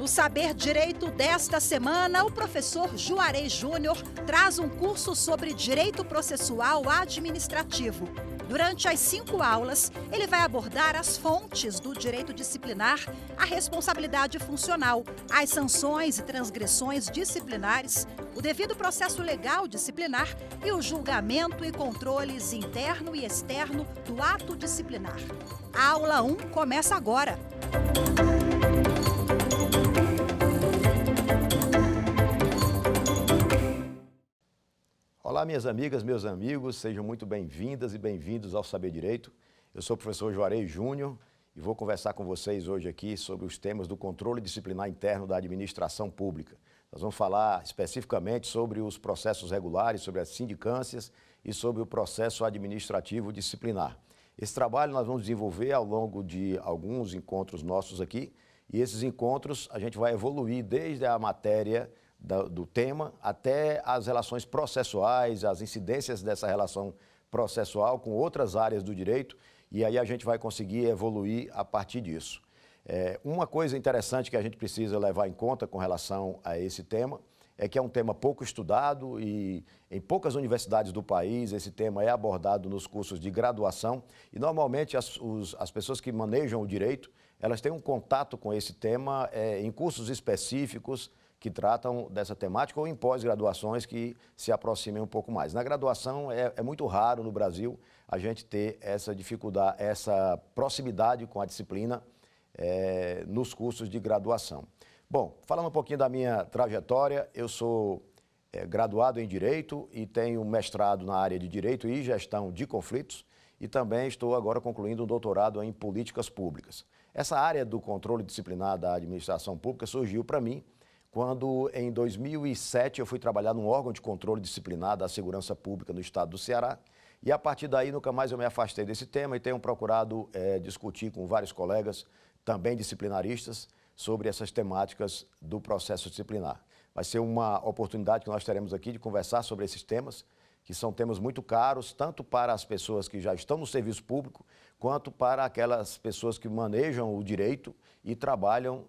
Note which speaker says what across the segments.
Speaker 1: Saber Direito desta semana, o professor Juarez Júnior traz um curso sobre direito processual administrativo. Durante as 5 aulas, ele vai abordar as fontes do direito disciplinar, a responsabilidade funcional, as sanções e transgressões disciplinares, o devido processo legal disciplinar e o julgamento e controles interno e externo do ato disciplinar. A aula 1 começa agora.
Speaker 2: Olá, minhas amigas, meus amigos, sejam muito bem-vindas e bem-vindos ao Saber Direito. Eu sou o professor Juarez Júnior e vou conversar com vocês hoje aqui sobre os temas do controle disciplinar interno da administração pública. Nós vamos falar especificamente sobre os processos regulares, sobre as sindicâncias e sobre o processo administrativo disciplinar. Esse trabalho nós vamos desenvolver ao longo de alguns encontros nossos aqui e esses encontros a gente vai evoluir desde a matéria do tema até as relações processuais, as incidências dessa relação processual com outras áreas do direito e aí a gente vai conseguir evoluir a partir disso. Uma coisa interessante que a gente precisa levar em conta com relação a esse tema é que é um tema pouco estudado e em poucas universidades do país esse tema é abordado nos cursos de graduação e normalmente as pessoas que manejam o direito, elas têm um contato com esse tema em cursos específicos que tratam dessa temática ou em pós-graduações que se aproximem um pouco mais. Na graduação é muito raro no Brasil a gente ter essa dificuldade, essa proximidade com a disciplina nos cursos de graduação. Bom, falando um pouquinho da minha trajetória, eu sou graduado em Direito e tenho mestrado na área de Direito e Gestão de Conflitos e também estou agora concluindo um doutorado em Políticas Públicas. Essa área do controle disciplinar da administração pública surgiu para mim quando, em 2007, eu fui trabalhar num órgão de controle disciplinar da segurança pública no estado do Ceará. E, a partir daí, nunca mais eu me afastei desse tema e tenho procurado discutir com vários colegas, também disciplinaristas, sobre essas temáticas do processo disciplinar. Vai ser uma oportunidade que nós teremos aqui de conversar sobre esses temas, que são temas muito caros, tanto para as pessoas que já estão no serviço público, quanto para aquelas pessoas que manejam o direito e trabalham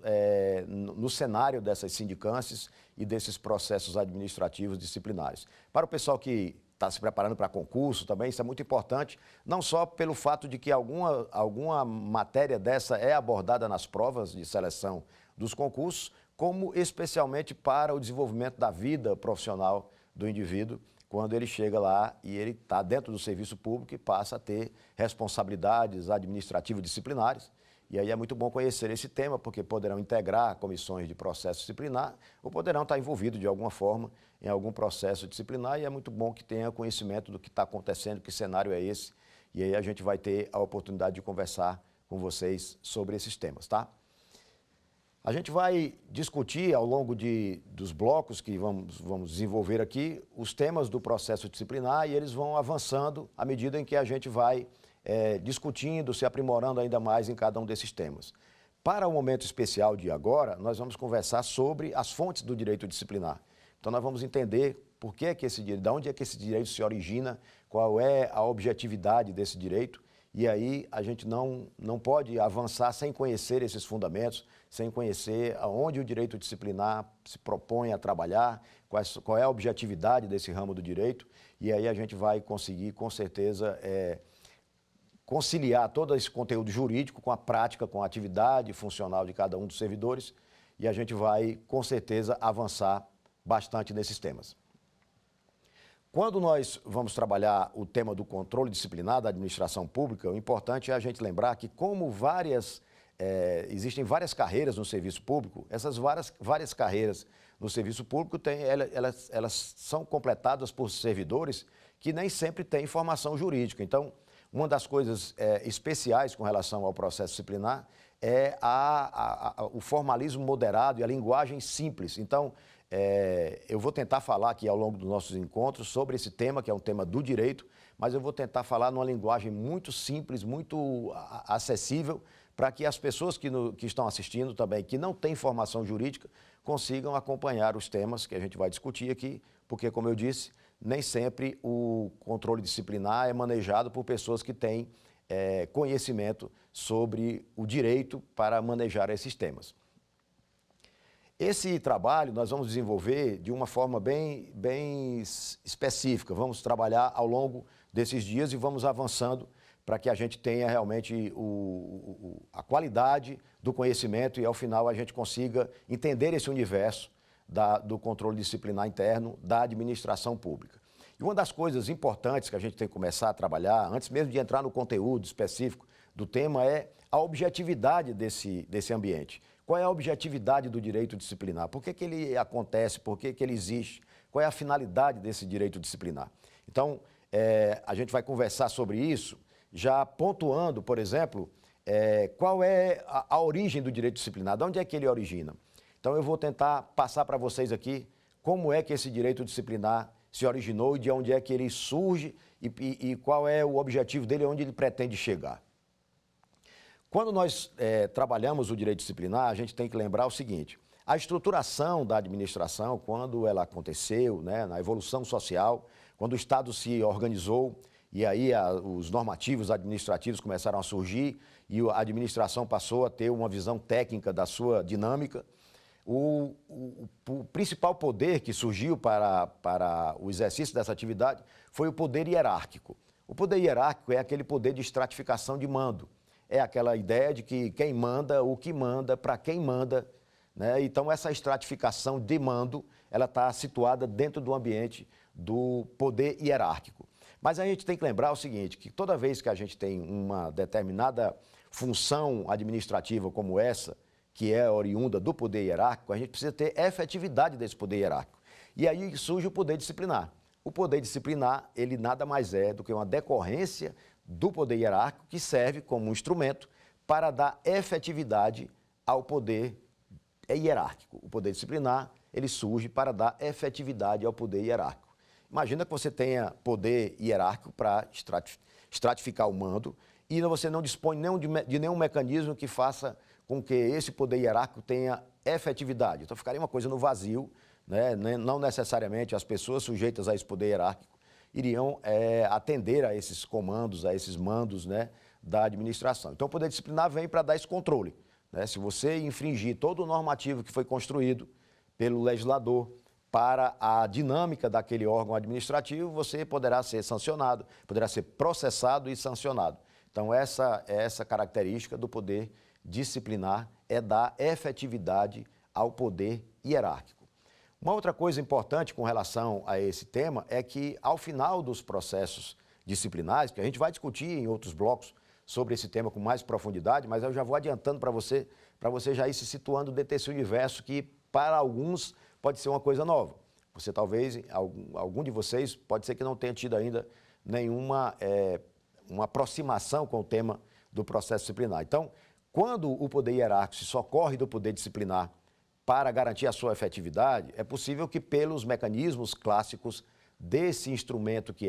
Speaker 2: no cenário dessas sindicâncias e desses processos administrativos disciplinares. Para o pessoal que está se preparando para concurso também, isso é muito importante, não só pelo fato de que alguma matéria dessa é abordada nas provas de seleção dos concursos, como especialmente para o desenvolvimento da vida profissional do indivíduo, quando ele chega lá e ele está dentro do serviço público e passa a ter responsabilidades administrativas disciplinares. E aí é muito bom conhecer esse tema, porque poderão integrar comissões de processo disciplinar ou poderão estar envolvidos de alguma forma em algum processo disciplinar e é muito bom que tenha conhecimento do que está acontecendo, que cenário é esse. E aí a gente vai ter a oportunidade de conversar com vocês sobre esses temas, tá? A gente vai discutir ao longo dos blocos que vamos desenvolver aqui os temas do processo disciplinar e eles vão avançando à medida em que a gente vai discutindo, se aprimorando ainda mais em cada um desses temas. Para o momento especial de agora, nós vamos conversar sobre as fontes do direito disciplinar. Então nós vamos entender por que esse direito, de onde é que esse direito se origina, qual é a objetividade desse direito. E aí a gente não pode avançar sem conhecer esses fundamentos, sem conhecer aonde o direito disciplinar se propõe a trabalhar, qual é a objetividade desse ramo do direito, e aí a gente vai conseguir, com certeza, conciliar todo esse conteúdo jurídico com a prática, com a atividade funcional de cada um dos servidores, e a gente vai, com certeza, avançar bastante nesses temas. Quando nós vamos trabalhar o tema do controle disciplinar da administração pública, o importante é a gente lembrar que como existem várias carreiras no serviço público, essas várias carreiras no serviço público elas são completadas por servidores que nem sempre têm formação jurídica. Então, uma das coisas especiais com relação ao processo disciplinar é o formalismo moderado e a linguagem simples. Então, eu vou tentar falar aqui ao longo dos nossos encontros sobre esse tema, que é um tema do direito, mas eu vou tentar falar numa linguagem muito simples, muito acessível, para que as pessoas que estão assistindo também, que não têm formação jurídica, consigam acompanhar os temas que a gente vai discutir aqui, porque, como eu disse, nem sempre o controle disciplinar é manejado por pessoas que têm conhecimento sobre o direito para manejar esses temas. Esse trabalho nós vamos desenvolver de uma forma bem específica. Vamos trabalhar ao longo desses dias e vamos avançando para que a gente tenha realmente a qualidade do conhecimento e, ao final, a gente consiga entender esse universo do controle disciplinar interno da administração pública. E uma das coisas importantes que a gente tem que começar a trabalhar, antes mesmo de entrar no conteúdo específico do tema, é a objetividade desse ambiente. Qual é a objetividade do direito disciplinar? Por que ele acontece? Por que ele existe? Qual é a finalidade desse direito disciplinar? Então, a gente vai conversar sobre isso, já pontuando, por exemplo, qual é a origem do direito disciplinar, de onde é que ele origina. Então, eu vou tentar passar para vocês aqui como é que esse direito disciplinar se originou e de onde é que ele surge e qual é o objetivo dele e onde ele pretende chegar. Quando nós trabalhamos o direito disciplinar, a gente tem que lembrar o seguinte: a estruturação da administração, quando ela aconteceu, né, na evolução social, quando o Estado se organizou e aí os normativos administrativos começaram a surgir e a administração passou a ter uma visão técnica da sua dinâmica, o principal poder que surgiu para o exercício dessa atividade foi o poder hierárquico. O poder hierárquico é aquele poder de estratificação de mando. É aquela ideia de que quem manda, o que manda, para quem manda, né? Então, essa estratificação de mando, ela está situada dentro do ambiente do poder hierárquico. Mas a gente tem que lembrar o seguinte, que toda vez que a gente tem uma determinada função administrativa como essa, que é oriunda do poder hierárquico, a gente precisa ter efetividade desse poder hierárquico. E aí surge o poder disciplinar. O poder disciplinar, ele nada mais é do que uma decorrência do poder hierárquico que serve como um instrumento para dar efetividade ao poder hierárquico. O poder disciplinar, ele surge para dar efetividade ao poder hierárquico. Imagina que você tenha poder hierárquico para estratificar o mando e você não dispõe de nenhum mecanismo que faça com que esse poder hierárquico tenha efetividade. Então ficaria uma coisa no vazio, né? Não necessariamente as pessoas sujeitas a esse poder hierárquico iriam atender a esses comandos, a esses mandos, né, da administração. Então, o poder disciplinar vem para dar esse controle, né? Se você infringir todo o normativo que foi construído pelo legislador para a dinâmica daquele órgão administrativo, você poderá ser sancionado, poderá ser processado e sancionado. Então, essa característica do poder disciplinar é dar efetividade ao poder hierárquico. Uma outra coisa importante com relação a esse tema é que, ao final dos processos disciplinares, que a gente vai discutir em outros blocos sobre esse tema com mais profundidade, mas eu já vou adiantando para você já ir se situando dentro desse universo que, para alguns, pode ser uma coisa nova. Você talvez, algum de vocês, pode ser que não tenha tido ainda nenhuma uma aproximação com o tema do processo disciplinar. Então, quando o poder hierárquico se socorre do poder disciplinar para garantir a sua efetividade, é possível que, pelos mecanismos clássicos desse instrumento que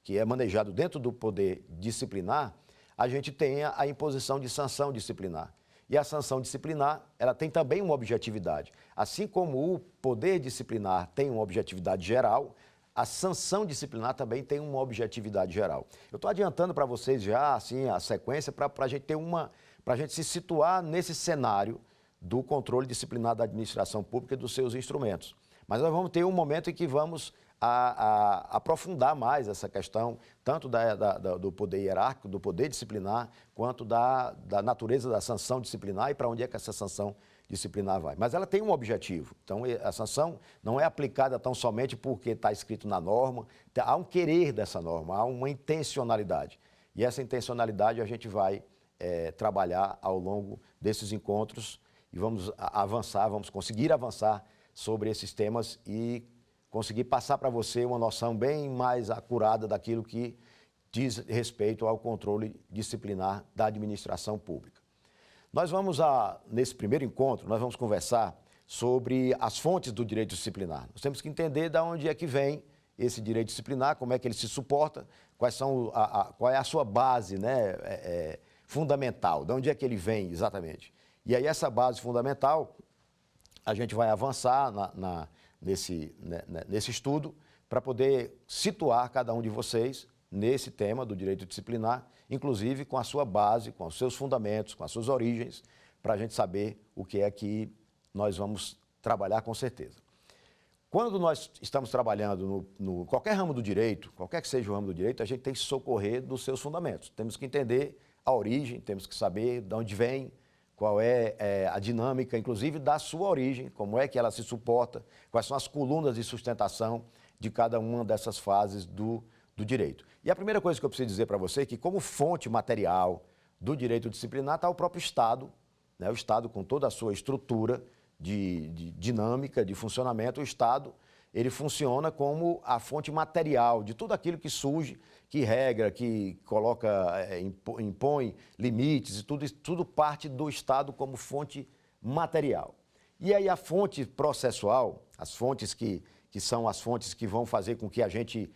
Speaker 2: que é manejado dentro do poder disciplinar, a gente tenha a imposição de sanção disciplinar. E a sanção disciplinar, ela tem também uma objetividade. Assim como o poder disciplinar tem uma objetividade geral, a sanção disciplinar também tem uma objetividade geral. Eu estou adiantando para vocês já assim, a sequência para a gente ter para a gente se situar nesse cenário do controle disciplinar da administração pública e dos seus instrumentos. Mas nós vamos ter um momento em que vamos aprofundar mais essa questão, tanto do poder hierárquico, do poder disciplinar, quanto da natureza da sanção disciplinar e para onde é que essa sanção disciplinar vai. Mas ela tem um objetivo. Então, a sanção não é aplicada tão somente porque está escrito na norma, há um querer dessa norma, há uma intencionalidade. E essa intencionalidade a gente vai trabalhar ao longo desses encontros e vamos avançar, vamos conseguir avançar sobre esses temas e conseguir passar para você uma noção bem mais acurada daquilo que diz respeito ao controle disciplinar da administração pública. Nós vamos, nesse primeiro encontro, nós vamos conversar sobre as fontes do direito disciplinar. Nós temos que entender de onde é que vem esse direito disciplinar, como é que ele se suporta, qual é a sua base, né, fundamental, de onde é que ele vem exatamente. E aí essa base fundamental, a gente vai avançar nesse estudo para poder situar cada um de vocês nesse tema do direito disciplinar, inclusive com a sua base, com os seus fundamentos, com as suas origens, para a gente saber o que é que nós vamos trabalhar com certeza. Quando nós estamos trabalhando no qualquer ramo do direito, qualquer que seja o ramo do direito, a gente tem que socorrer dos seus fundamentos. Temos que entender a origem, temos que saber de onde vem, qual é a dinâmica, inclusive, da sua origem, como é que ela se suporta, quais são as colunas de sustentação de cada uma dessas fases do direito. E a primeira coisa que eu preciso dizer para você é que, como fonte material do direito disciplinar, está o próprio Estado, né? O Estado com toda a sua estrutura de dinâmica, de funcionamento. O Estado, ele funciona como a fonte material de tudo aquilo que surge, que regra, que coloca, impõe limites, e tudo parte do Estado como fonte material. E aí a fonte processual, as fontes que são as fontes que vão fazer com que a gente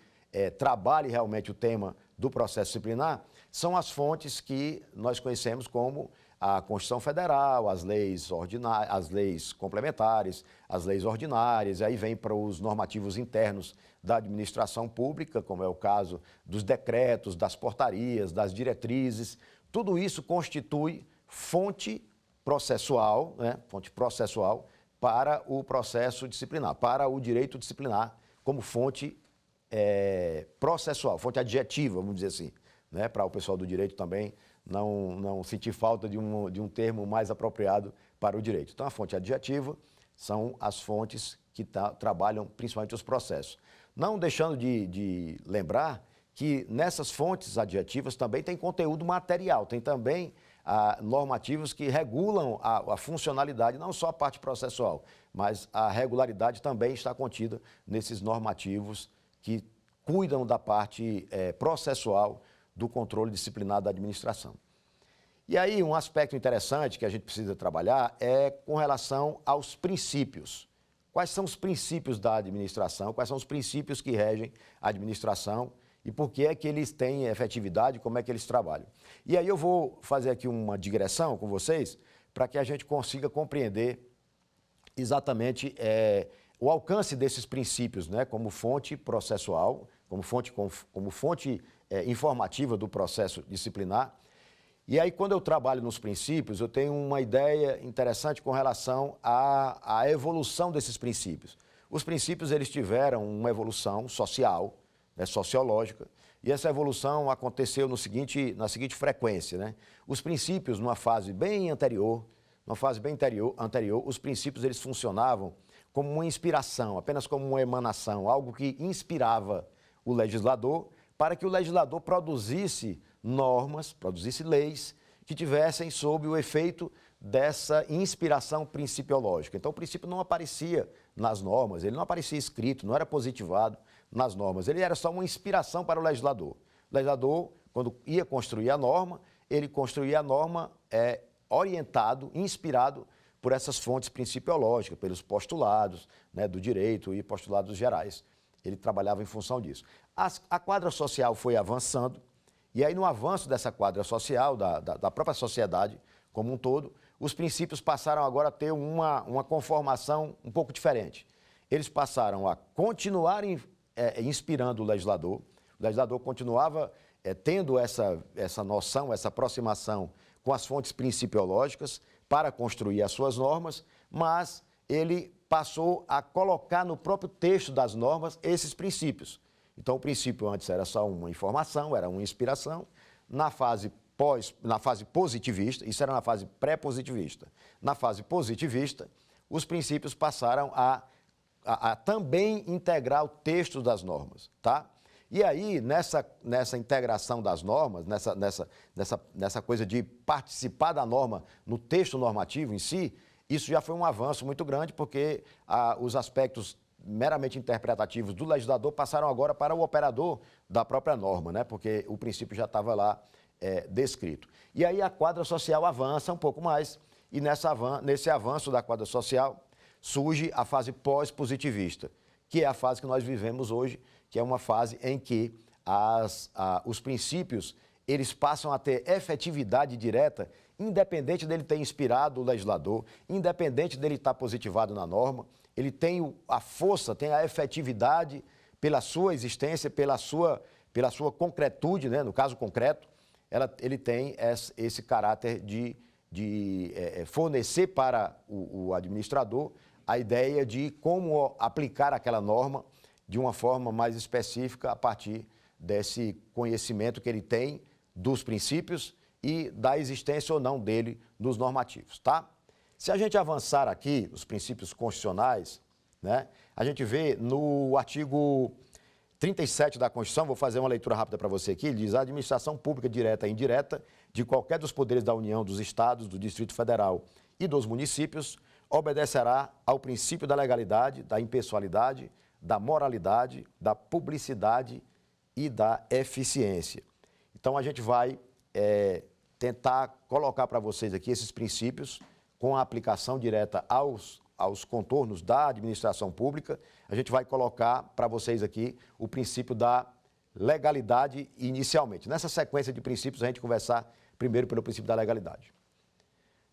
Speaker 2: trabalhe realmente o tema do processo disciplinar, são as fontes que nós conhecemos como a Constituição Federal, as leis ordinárias, as leis complementares, as leis ordinárias, aí vem para os normativos internos da administração pública, como é o caso dos decretos, das portarias, das diretrizes. Tudo isso constitui fonte processual, né? Fonte processual para o processo disciplinar, para o direito disciplinar, como fonte processual, fonte adjetiva, vamos dizer assim, né? Para o pessoal do direito também não sentir falta de um termo mais apropriado para o direito. Então, a fonte adjetiva são as fontes que trabalham principalmente os processos. Não deixando de lembrar que nessas fontes adjetivas também tem conteúdo material, tem também normativos que regulam a funcionalidade, não só a parte processual, mas a regularidade também está contida nesses normativos que cuidam da parte processual do controle disciplinar da administração. E aí, um aspecto interessante que a gente precisa trabalhar é com relação aos princípios. Quais são os princípios da administração, quais são os princípios que regem a administração e por que é que eles têm efetividade, como é que eles trabalham. E aí eu vou fazer aqui uma digressão com vocês para que a gente consiga compreender exatamente o alcance desses princípios, né, como fonte processual, como fonte informativa do processo disciplinar. E aí, quando eu trabalho nos princípios, eu tenho uma ideia interessante com relação à evolução desses princípios. Os princípios, eles tiveram uma evolução social, né, sociológica, e essa evolução aconteceu na seguinte frequência, né? Os princípios, numa fase bem anterior, os princípios, eles funcionavam como uma inspiração, apenas como uma emanação, algo que inspirava o legislador, para que o legislador produzisse normas, produzisse leis que tivessem sob o efeito dessa inspiração principiológica. Então, o princípio não aparecia nas normas, ele não aparecia escrito, não era positivado nas normas, ele era só uma inspiração para o legislador. O legislador, quando ia construir a norma, ele construía a norma orientado, inspirado por essas fontes principiológicas, pelos postulados, né, do direito e postulados gerais. Ele trabalhava em função disso. A quadra social foi avançando, e aí no avanço dessa quadra social, da própria sociedade como um todo, os princípios passaram agora a ter uma conformação um pouco diferente. Eles passaram a continuar inspirando o legislador continuava tendo essa noção, essa aproximação com as fontes principiológicas para construir as suas normas, mas ele passou a colocar no próprio texto das normas esses princípios. Então, o princípio antes era só uma informação, era uma inspiração. Na fase positivista, isso era na fase pré-positivista. Na fase positivista, os princípios passaram a também integrar o texto das normas, tá? E aí, nessa integração das normas, nessa coisa de participar da norma no texto normativo em si, isso já foi um avanço muito grande, porque os aspectos meramente interpretativos do legislador passaram agora para o operador da própria norma, né? Porque o princípio já estava lá descrito. E aí a quadra social avança um pouco mais, e nesse avanço da quadra social surge a fase pós-positivista, que é a fase que nós vivemos hoje, que é uma fase em que os princípios eles passam a ter efetividade direta, independente dele ter inspirado o legislador, independente dele estar positivado na norma, ele tem a força, tem a efetividade pela sua existência, pela sua concretude, né? No caso concreto, ele tem esse caráter de fornecer para o administrador a ideia de como aplicar aquela norma de uma forma mais específica a partir desse conhecimento que ele tem dos princípios e da existência ou não dele nos normativos, tá? Se a gente avançar aqui, os princípios constitucionais, né, a gente vê no artigo 37 da Constituição, vou fazer uma leitura rápida para você aqui, ele diz: a administração pública direta e indireta de qualquer dos poderes da União, dos Estados, do Distrito Federal e dos municípios obedecerá ao princípio da legalidade, da impessoalidade, da moralidade, da publicidade e da eficiência. Então, a gente vai tentar colocar para vocês aqui esses princípios com a aplicação direta aos contornos da administração pública. A gente vai colocar para vocês aqui o princípio da legalidade inicialmente. Nessa sequência de princípios, a gente conversar primeiro pelo princípio da legalidade.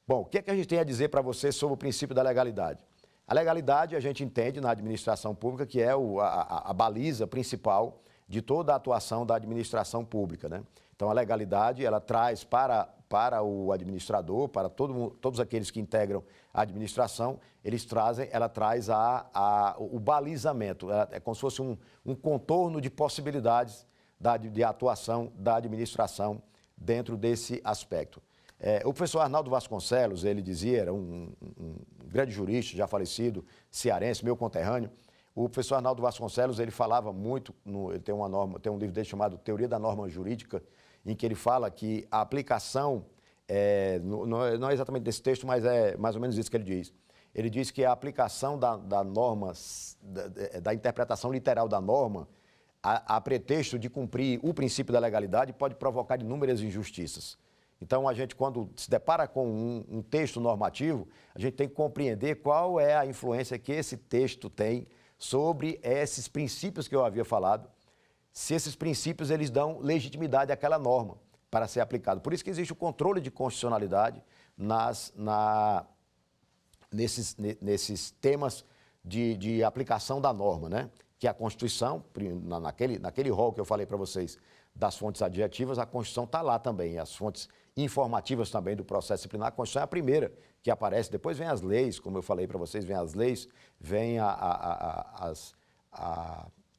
Speaker 2: Bom, o que é que a gente tem a dizer para vocês sobre o princípio da legalidade? A legalidade a gente entende na administração pública que é a baliza principal de toda a atuação da administração pública, né? Então, a legalidade, ela traz para o administrador, para todos aqueles que integram a administração, ela traz o balizamento, é como se fosse um contorno de possibilidades de atuação da administração dentro desse aspecto. O professor Arnaldo Vasconcelos, ele dizia, era um grande jurista, já falecido, cearense, meu conterrâneo. O professor Arnaldo Vasconcelos, ele falava muito, ele tem um livro dele chamado Teoria da Norma Jurídica, em que ele fala que a aplicação, não é exatamente desse texto, mas é mais ou menos isso que ele diz. Ele diz que a aplicação da norma, da interpretação literal da norma, a pretexto de cumprir o princípio da legalidade, pode provocar inúmeras injustiças. Então, a gente, quando se depara com um texto normativo, a gente tem que compreender qual é a influência que esse texto tem sobre esses princípios que eu havia falado, se esses princípios eles dão legitimidade àquela norma para ser aplicado. Por isso que existe o controle de constitucionalidade nesses temas de aplicação da norma, né? Que a Constituição, naquele rol que eu falei para vocês das fontes adjetivas, a Constituição está lá também, as fontes informativas também do processo disciplinar. A Constituição é a primeira que aparece, depois vem as leis, como eu falei para vocês, vem as leis, vem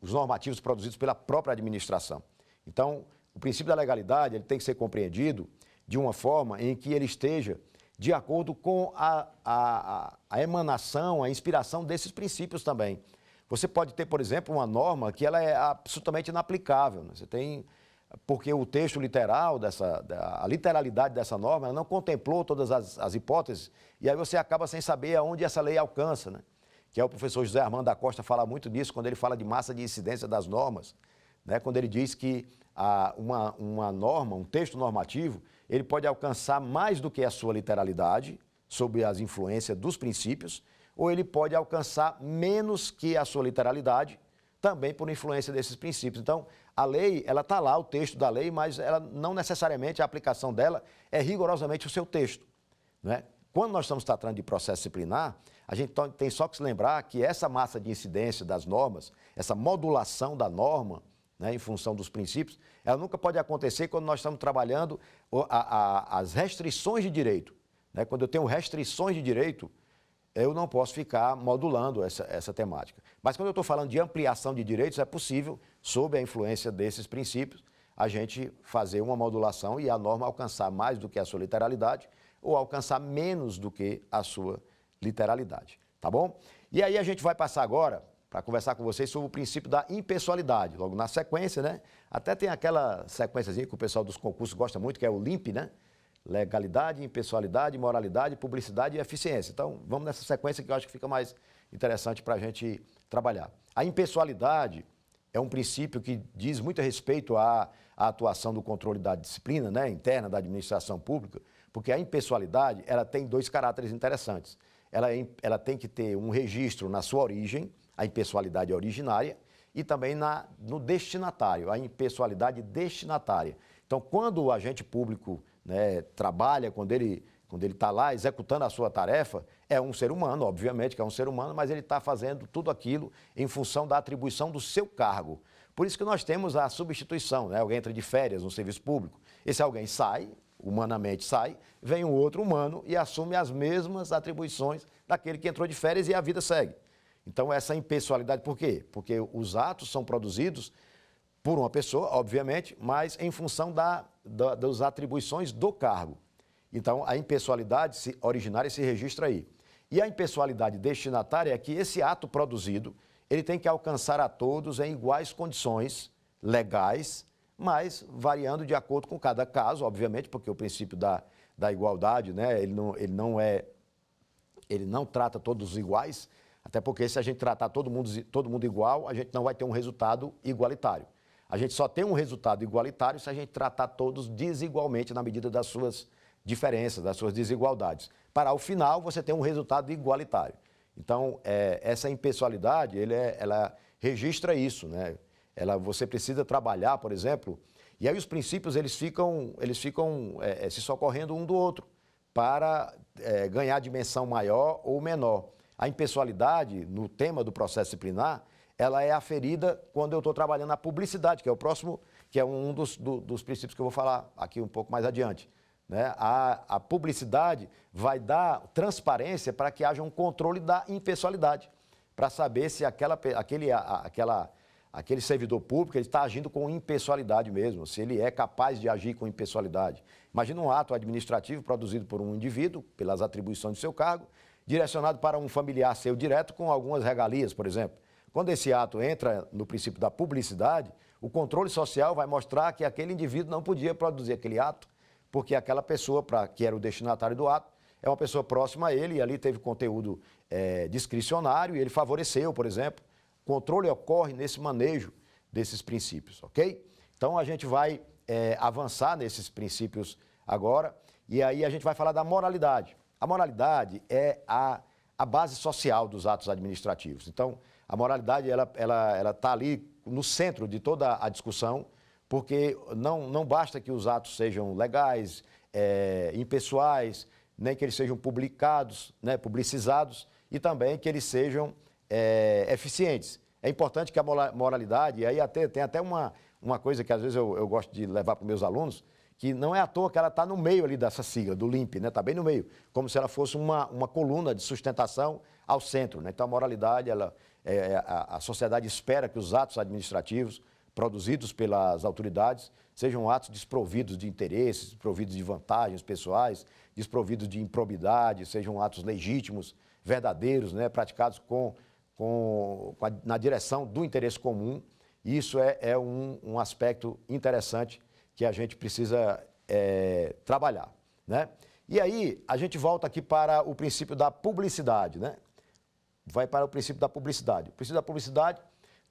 Speaker 2: os normativos produzidos pela própria administração. Então, o princípio da legalidade ele tem que ser compreendido de uma forma em que ele esteja de acordo com a emanação, a inspiração desses princípios também. Você pode ter, por exemplo, uma norma que ela é absolutamente inaplicável, né? Você tem, porque o texto literal, a literalidade dessa norma, ela não contemplou todas as hipóteses, e aí você acaba sem saber aonde essa lei alcança, né? Que é o professor José Armando da Costa fala muito disso quando ele fala de massa de incidência das normas, né? Quando ele diz que uma norma, um texto normativo, ele pode alcançar mais do que a sua literalidade, sob as influências dos princípios, ou ele pode alcançar menos que a sua literalidade, também por influência desses princípios. Então, a lei, ela está lá, o texto da lei, mas ela não necessariamente, a aplicação dela é rigorosamente o seu texto, né? Quando nós estamos tratando de processo disciplinar, a gente tem só que se lembrar que essa massa de incidência das normas, essa modulação da norma, né, em função dos princípios, ela nunca pode acontecer quando nós estamos trabalhando as restrições de direito, né? Quando eu tenho restrições de direito, eu não posso ficar modulando essa temática. Mas quando eu estou falando de ampliação de direitos, é possível, sob a influência desses princípios, a gente fazer uma modulação e a norma alcançar mais do que a sua literalidade ou alcançar menos do que a sua literalidade, tá bom? E aí a gente vai passar agora para conversar com vocês sobre o princípio da impessoalidade. Logo na sequência, né? Até tem aquela sequenciazinha que o pessoal dos concursos gosta muito, que é o LIMP, né? Legalidade, impessoalidade, moralidade, publicidade e eficiência. Então, vamos nessa sequência que eu acho que fica mais interessante para a gente trabalhar. A impessoalidade é um princípio que diz muito a respeito à atuação do controle da disciplina, né, interna da administração pública, porque a impessoalidade ela tem dois caráteres interessantes. Ela tem que ter um registro na sua origem, a impessoalidade originária, e também no destinatário, a impessoalidade destinatária. Então, quando o agente público, né, trabalha, quando ele está lá executando a sua tarefa, é um ser humano, obviamente que é um ser humano, mas ele está fazendo tudo aquilo em função da atribuição do seu cargo. Por isso que nós temos a substituição, né? Alguém entra de férias no serviço público, esse alguém sai, humanamente sai, vem um outro humano e assume as mesmas atribuições daquele que entrou de férias e a vida segue. Então, essa impessoalidade, por quê? Porque os atos são produzidos por uma pessoa, obviamente, mas em função das atribuições do cargo. Então, a impessoalidade originária se registra aí. E a impessoalidade destinatária é que esse ato produzido, ele tem que alcançar a todos em iguais condições legais, mas variando de acordo com cada caso, obviamente, porque o princípio da igualdade, né, ele não trata todos iguais, até porque se a gente tratar todo mundo igual, a gente não vai ter um resultado igualitário. A gente só tem um resultado igualitário se a gente tratar todos desigualmente na medida das suas diferenças, das suas desigualdades. Para, ao final, você ter um resultado igualitário. Então, essa impessoalidade, ela registra isso, né? Você precisa trabalhar, por exemplo, e aí os princípios eles ficam se socorrendo um do outro para ganhar dimensão maior ou menor. A impessoalidade, no tema do processo disciplinar, ela é aferida quando eu estou trabalhando na publicidade, que é o próximo, que é um dos princípios que eu vou falar aqui um pouco mais adiante. Né? A publicidade vai dar transparência para que haja um controle da impessoalidade, para saber se aquele servidor público está agindo com impessoalidade mesmo, se ele é capaz de agir com impessoalidade. Imagina um ato administrativo produzido por um indivíduo, pelas atribuições do seu cargo, direcionado para um familiar seu direto com algumas regalias, por exemplo. Quando esse ato entra no princípio da publicidade, o controle social vai mostrar que aquele indivíduo não podia produzir aquele ato, porque aquela pessoa, que era o destinatário do ato, é uma pessoa próxima a ele e ali teve conteúdo discricionário e ele favoreceu, por exemplo. O controle ocorre nesse manejo desses princípios, ok? Então, a gente vai avançar nesses princípios agora e aí a gente vai falar da moralidade. A moralidade é a base social dos atos administrativos. Então, a moralidade ela está ali no centro de toda a discussão, porque não basta que os atos sejam legais, impessoais, nem que eles sejam publicados, né, publicizados, e também que eles sejam eficientes. É importante que a moralidade, e aí tem até uma coisa que às vezes eu gosto de levar para os meus alunos, que não é à toa que ela está no meio ali dessa sigla, do LIMP, né? Está bem no meio, como se ela fosse uma coluna de sustentação ao centro. Né? Então, a moralidade, a sociedade espera que os atos administrativos produzidos pelas autoridades sejam atos desprovidos de interesses, desprovidos de vantagens pessoais, desprovidos de improbidade, sejam atos legítimos, verdadeiros, né? Praticados na direção do interesse comum. Isso é um aspecto interessante que a gente precisa trabalhar, né? E aí, a gente volta aqui para o princípio da publicidade, né? Vai para o princípio da publicidade. O princípio da publicidade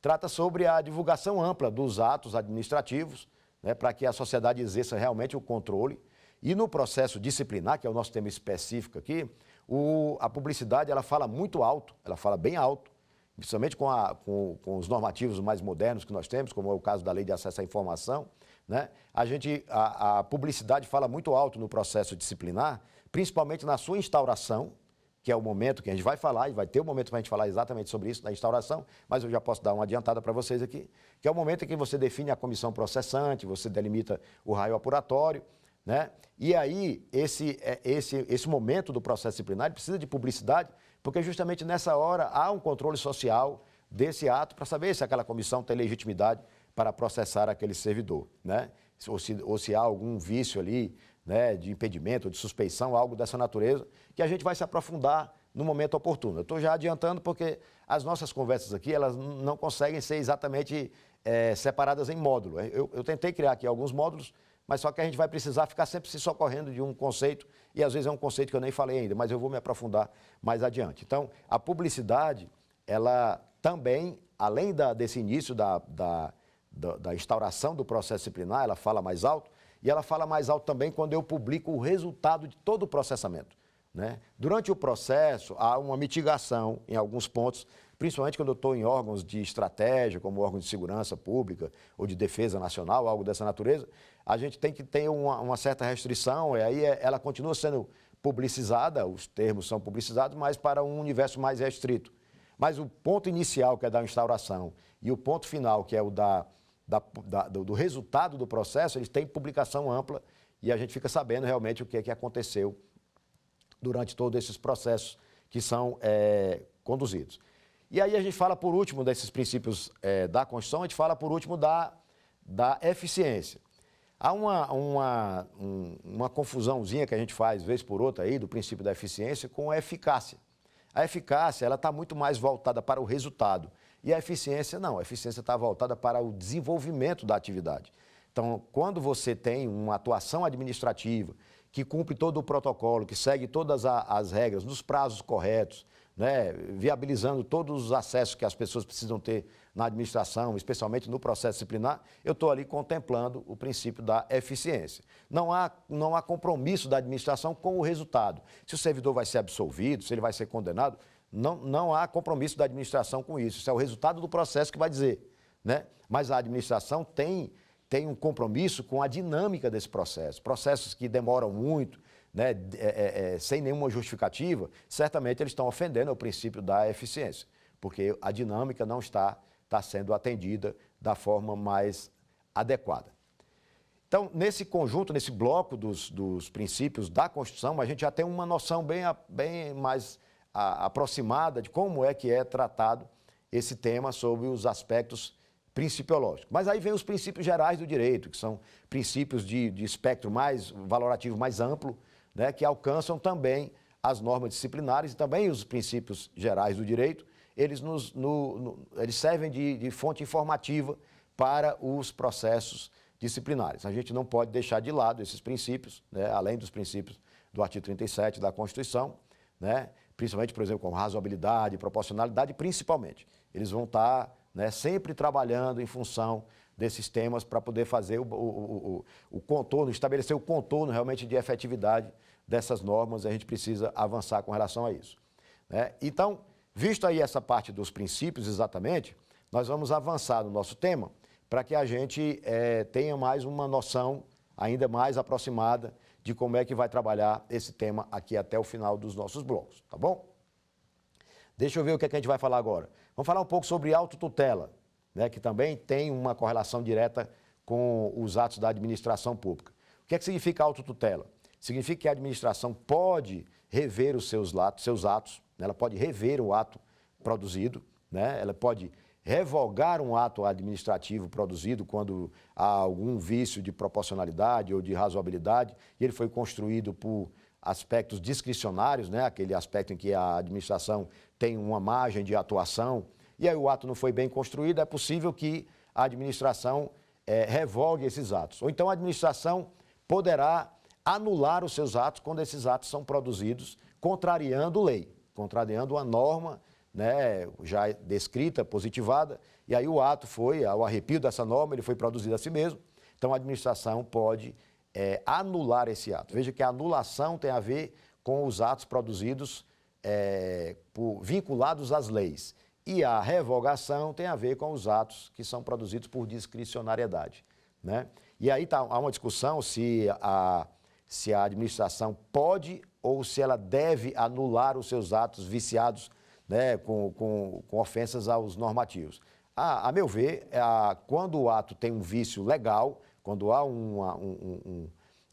Speaker 2: trata sobre a divulgação ampla dos atos administrativos, né, para que a sociedade exerça realmente o controle. E no processo disciplinar, que é o nosso tema específico aqui, a publicidade ela fala muito alto, ela fala bem alto, principalmente com os normativos mais modernos que nós temos, como é o caso da Lei de Acesso à Informação, né? A publicidade fala muito alto no processo disciplinar, principalmente na sua instauração, que é o momento que a gente vai falar, e vai ter um momento para a gente falar exatamente sobre isso, na instauração, mas eu já posso dar uma adiantada para vocês aqui, que é o momento em que você define a comissão processante, você delimita o raio apuratório, né? E aí, esse momento do processo disciplinar precisa de publicidade, porque justamente nessa hora há um controle social desse ato para saber se aquela comissão tem legitimidade para processar aquele servidor, né? Ou se há algum vício ali, né, de impedimento, de suspeição, algo dessa natureza, que a gente vai se aprofundar no momento oportuno. Eu estou já adiantando porque as nossas conversas aqui, elas não conseguem ser exatamente separadas em módulo. Eu tentei criar aqui alguns módulos, mas só que a gente vai precisar ficar sempre se socorrendo de um conceito, e às vezes é um conceito que eu nem falei ainda, mas eu vou me aprofundar mais adiante. Então, a publicidade, ela também, além desse início da instauração do processo disciplinar, ela fala mais alto, e ela fala mais alto também quando eu publico o resultado de todo o processamento, né? Durante o processo, há uma mitigação em alguns pontos, principalmente quando eu estou em órgãos de estratégia, como órgãos de segurança pública ou de defesa nacional, algo dessa natureza, a gente tem que ter uma certa restrição, e aí ela continua sendo publicizada, os termos são publicizados, mas para um universo mais restrito. Mas o ponto inicial, que é da instauração, e o ponto final, que é o do resultado do processo, eles têm publicação ampla e a gente fica sabendo realmente o que aconteceu durante todos esses processos que são conduzidos. E aí a gente fala, por último, desses princípios da Constituição, a gente fala, por último, da eficiência. Há uma confusãozinha que a gente faz, vez por outra, aí, do princípio da eficiência com a eficácia. A eficácia está muito mais voltada para o resultado. E a eficiência, não. A eficiência está voltada para o desenvolvimento da atividade. Então, quando você tem uma atuação administrativa que cumpre todo o protocolo, que segue todas as regras, nos prazos corretos, né, viabilizando todos os acessos que as pessoas precisam ter na administração, especialmente no processo disciplinar, eu estou ali contemplando o princípio da eficiência. Não há compromisso da administração com o resultado. Se o servidor vai ser absolvido, se ele vai ser condenado, não há compromisso da administração com isso. Isso é o resultado do processo que vai dizer, né? Mas a administração tem um compromisso com a dinâmica desse processo. Processos que demoram muito, né, sem nenhuma justificativa, certamente eles estão ofendendo o princípio da eficiência, porque a dinâmica não está sendo atendida da forma mais adequada. Então, nesse conjunto, nesse bloco dos princípios da Constituição, a gente já tem uma noção bem mais aproximada de como é que é tratado esse tema sobre os aspectos principiológicos. Mas aí vem os princípios gerais do direito, que são princípios de espectro mais valorativo, mais amplo, né, que alcançam também as normas disciplinares e também os princípios gerais do direito. Eles servem de fonte informativa para os processos disciplinares. A gente não pode deixar de lado esses princípios, né, além dos princípios do artigo 37 da Constituição, né, principalmente, por exemplo, com razoabilidade, proporcionalidade, principalmente. Eles vão estar, né, sempre trabalhando em função desses temas para poder fazer o contorno, estabelecer o contorno realmente de efetividade dessas normas. A gente precisa avançar com relação a isso, né? Então, visto aí essa parte dos princípios exatamente, nós vamos avançar no nosso tema para que a gente tenha mais uma noção ainda mais aproximada de como é que vai trabalhar esse tema aqui até o final dos nossos blocos, tá bom? Deixa eu ver o que a gente vai falar agora. Vamos falar um pouco sobre autotutela, né, que também tem uma correlação direta com os atos da administração pública. O que significa autotutela? Significa que a administração pode rever os seus atos, né, ela pode rever o ato produzido, né, ela pode revogar um ato administrativo produzido quando há algum vício de proporcionalidade ou de razoabilidade e ele foi construído por aspectos discricionários, né, aquele aspecto em que a administração tem uma margem de atuação e aí o ato não foi bem construído, é possível que a administração revogue esses atos. Ou então a administração poderá anular os seus atos quando esses atos são produzidos contrariando lei, contrariando uma norma, né, já descrita, positivada, e aí o ato foi, ao arrepio dessa norma, ele foi produzido a si mesmo, então a administração pode anular esse ato. Veja que a anulação tem a ver com os atos produzidos vinculados às leis, e a revogação tem a ver com os atos que são produzidos por discricionariedade, né? E aí há uma discussão se a administração pode ou se ela deve anular os seus atos viciados, né, com ofensas aos normativos. A meu ver, quando o ato tem um vício legal, quando há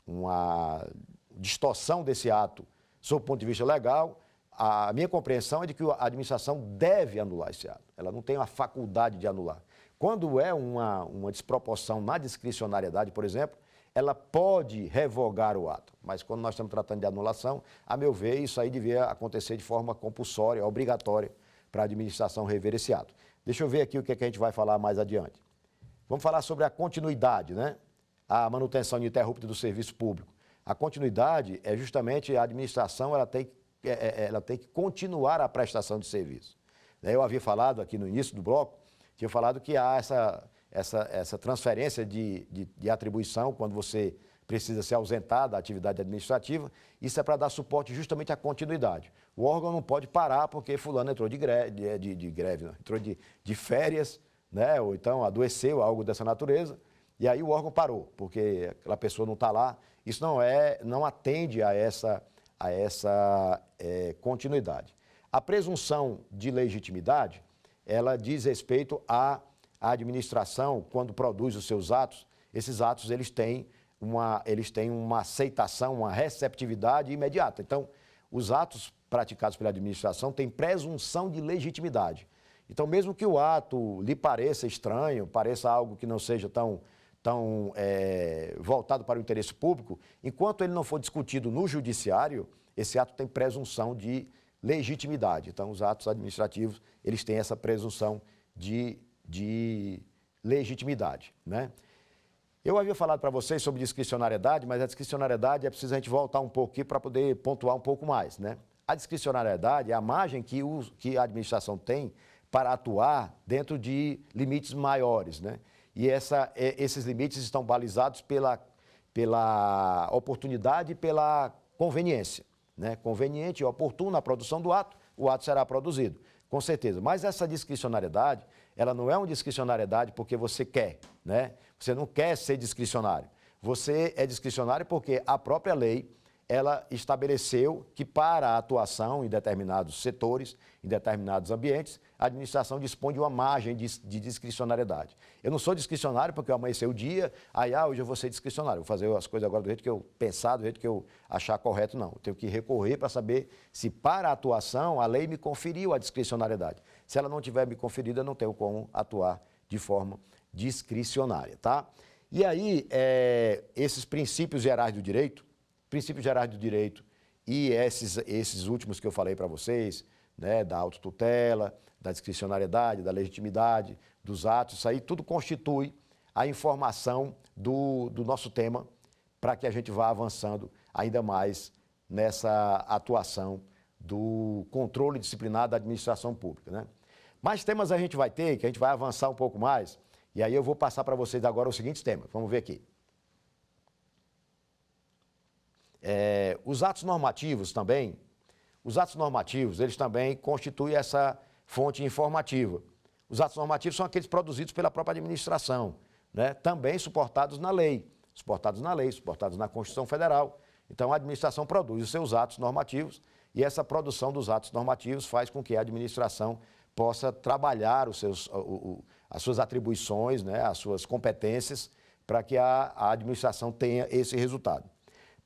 Speaker 2: uma distorção desse ato sob o ponto de vista legal, a minha compreensão é de que a administração deve anular esse ato. Ela não tem a faculdade de anular. Quando é uma desproporção na discricionariedade, por exemplo, ela pode revogar o ato, mas quando nós estamos tratando de anulação, a meu ver, isso aí devia acontecer de forma compulsória, obrigatória, para a administração rever esse ato. Deixa eu ver aqui o que a gente vai falar mais adiante. Vamos falar sobre a continuidade, né? A manutenção ininterrupta do serviço público. A continuidade é justamente a administração, ela tem que continuar a prestação de serviço. Eu havia falado aqui no início do bloco, tinha falado que há essa transferência de atribuição quando você precisa se ausentar da atividade administrativa. Isso é para dar suporte justamente à continuidade. O órgão não pode parar porque fulano entrou de greve, não, entrou de férias, né, ou então adoeceu, algo dessa natureza, e aí o órgão parou, porque aquela pessoa não está lá. Isso não atende a essa continuidade. A presunção de legitimidade, ela diz respeito à administração, quando produz os seus atos, esses atos eles têm eles têm uma aceitação, uma receptividade imediata. Então, os atos praticados pela administração têm presunção de legitimidade. Então, mesmo que o ato lhe pareça estranho, pareça algo que não seja tão voltado para o interesse público, enquanto ele não for discutido no judiciário, esse ato tem presunção de legitimidade. Então, os atos administrativos, eles têm essa presunção de legitimidade, né? Eu havia falado para vocês sobre discricionariedade, mas a discricionariedade é preciso a gente voltar um pouco aqui para poder pontuar um pouco mais, né? A discricionariedade é a margem que a administração tem para atuar dentro de limites maiores, né? E esses limites estão balizados pela oportunidade e pela conveniência, né? Conveniente e oportuno a produção do ato, o ato será produzido, com certeza. Mas essa discricionariedade, ela não é uma discricionariedade porque você quer, né? Você não quer ser discricionário. Você é discricionário porque a própria lei, ela estabeleceu que para a atuação em determinados setores, em determinados ambientes, a administração dispõe de uma margem de discricionariedade. Eu não sou discricionário porque eu amanheci o dia, hoje eu vou ser discricionário, vou fazer as coisas agora do jeito que eu pensar, do jeito que eu achar correto, não. Eu tenho que recorrer para saber se para a atuação a lei me conferiu a discricionariedade. Se ela não tiver me conferido, eu não tenho como atuar de forma discricionária, tá? E aí, esses princípios gerais do direito e esses últimos que eu falei para vocês, né, da autotutela, da discricionariedade, da legitimidade, dos atos, isso aí tudo constitui a informação do nosso tema para que a gente vá avançando ainda mais nessa atuação do controle disciplinar da administração pública, né? Mais temas a gente vai ter, que a gente vai avançar um pouco mais, e aí eu vou passar para vocês agora os seguintes temas. Vamos ver aqui. Os atos normativos também, eles também constituem essa fonte informativa. Os atos normativos são aqueles produzidos pela própria administração, né? Também suportados na lei, suportados na Constituição Federal. Então, a administração produz os seus atos normativos e essa produção dos atos normativos faz com que a administração possa trabalhar as suas atribuições, né? As suas competências, para que a administração tenha esse resultado.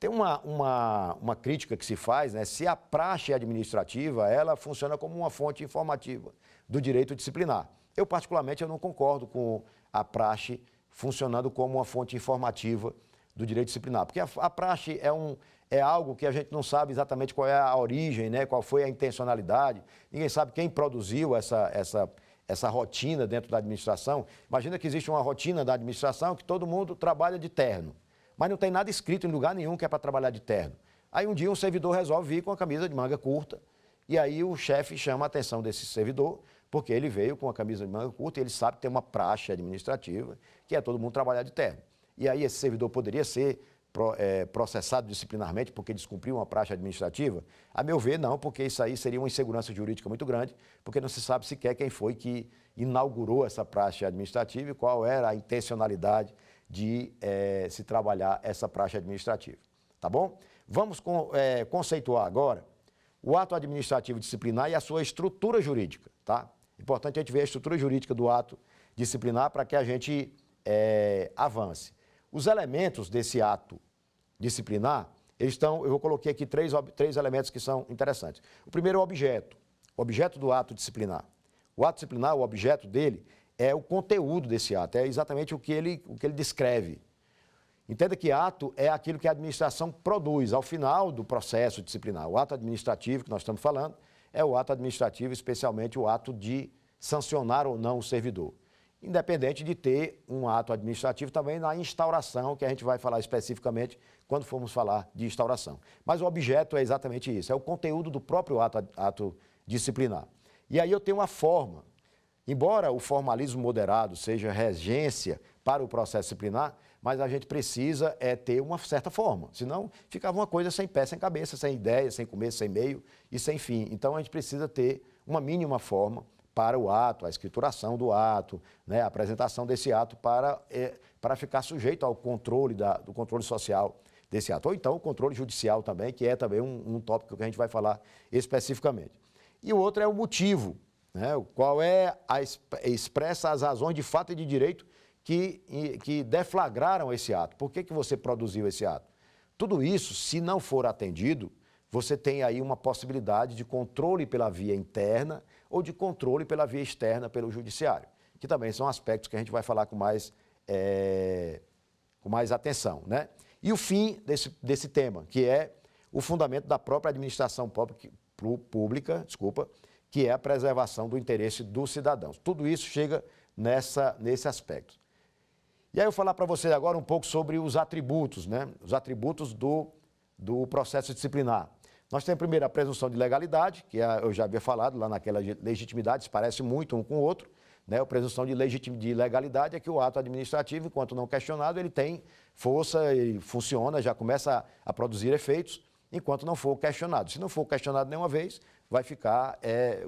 Speaker 2: Tem uma crítica que se faz, né? Se a praxe administrativa, ela funciona como uma fonte informativa do direito disciplinar. Eu, particularmente, eu não concordo com a praxe funcionando como uma fonte informativa do direito disciplinar, porque a praxe é algo que a gente não sabe exatamente qual é a origem, né? Qual foi a intencionalidade, ninguém sabe quem produziu essa rotina dentro da administração. Imagina que existe uma rotina da administração que todo mundo trabalha de terno, mas não tem nada escrito em lugar nenhum que é para trabalhar de terno. Aí um dia um servidor resolve vir com a camisa de manga curta, e aí o chefe chama a atenção desse servidor, porque ele veio com a camisa de manga curta e ele sabe que tem uma praxe administrativa, que é todo mundo trabalhar de terno. E aí esse servidor poderia ser processado disciplinarmente porque descumpriu uma praxe administrativa? A meu ver, não, porque isso aí seria uma insegurança jurídica muito grande, porque não se sabe sequer quem foi que inaugurou essa praxe administrativa e qual era a intencionalidade de se trabalhar essa praxe administrativa, tá bom? Vamos conceituar agora o ato administrativo disciplinar e a sua estrutura jurídica, tá? Importante a gente ver a estrutura jurídica do ato disciplinar para que a gente avance. Os elementos desse ato disciplinar, eu coloquei aqui três elementos que são interessantes. O primeiro é o objeto do ato disciplinar. O ato disciplinar, o objeto dele, é o conteúdo desse ato, é exatamente o que ele descreve. Entenda que ato é aquilo que a administração produz ao final do processo disciplinar. O ato administrativo que nós estamos falando é o ato administrativo, especialmente o ato de sancionar ou não o servidor. Independente de ter um ato administrativo também na instauração, que a gente vai falar especificamente quando formos falar de instauração. Mas o objeto é exatamente isso, é o conteúdo do próprio ato disciplinar. E aí eu tenho uma forma. Embora o formalismo moderado seja regência para o processo disciplinar, mas a gente precisa ter uma certa forma, senão ficava uma coisa sem pé, sem cabeça, sem ideia, sem começo, sem meio e sem fim. Então a gente precisa ter uma mínima forma para o ato, a escrituração do ato, né, a apresentação desse ato para ficar sujeito ao controle do controle social desse ato. Ou então o controle judicial também, que é também um tópico que a gente vai falar especificamente. E o outro é o motivo, né, o qual expressa as razões de fato e de direito que deflagraram esse ato. Por que você produziu esse ato? Tudo isso, se não for atendido, você tem aí uma possibilidade de controle pela via interna ou de controle pela via externa pelo judiciário, que também são aspectos que a gente vai falar com mais atenção, né? E o fim desse tema, que é o fundamento da própria administração pública, que é a preservação do interesse dos cidadãos. Tudo isso chega nesse aspecto. E aí eu vou falar para vocês agora um pouco sobre os atributos, né? Os atributos do processo disciplinar. Nós temos primeiro a presunção de legalidade, que eu já havia falado lá naquela legitimidade, se parece muito um com o outro, né? A presunção de legalidade é que o ato administrativo, enquanto não questionado, ele tem força, ele funciona, já começa a produzir efeitos, enquanto não for questionado. Se não for questionado nenhuma vez, vai ficar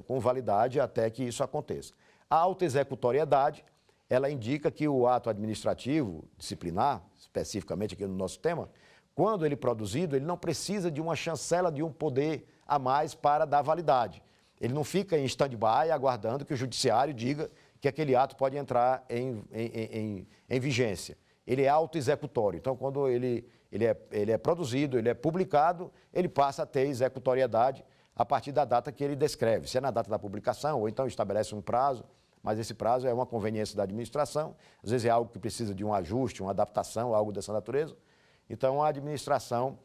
Speaker 2: com validade até que isso aconteça. A autoexecutoriedade, ela indica que o ato administrativo, disciplinar, especificamente aqui no nosso tema, quando ele é produzido, ele não precisa de uma chancela de um poder a mais para dar validade. Ele não fica em stand-by aguardando que o judiciário diga que aquele ato pode entrar em vigência. Ele é autoexecutório. Então, quando ele é produzido, ele é publicado, ele passa a ter executoriedade a partir da data que ele descreve. Se é na data da publicação, ou então estabelece um prazo, mas esse prazo é uma conveniência da administração, às vezes é algo que precisa de um ajuste, uma adaptação, algo dessa natureza. Então, a administração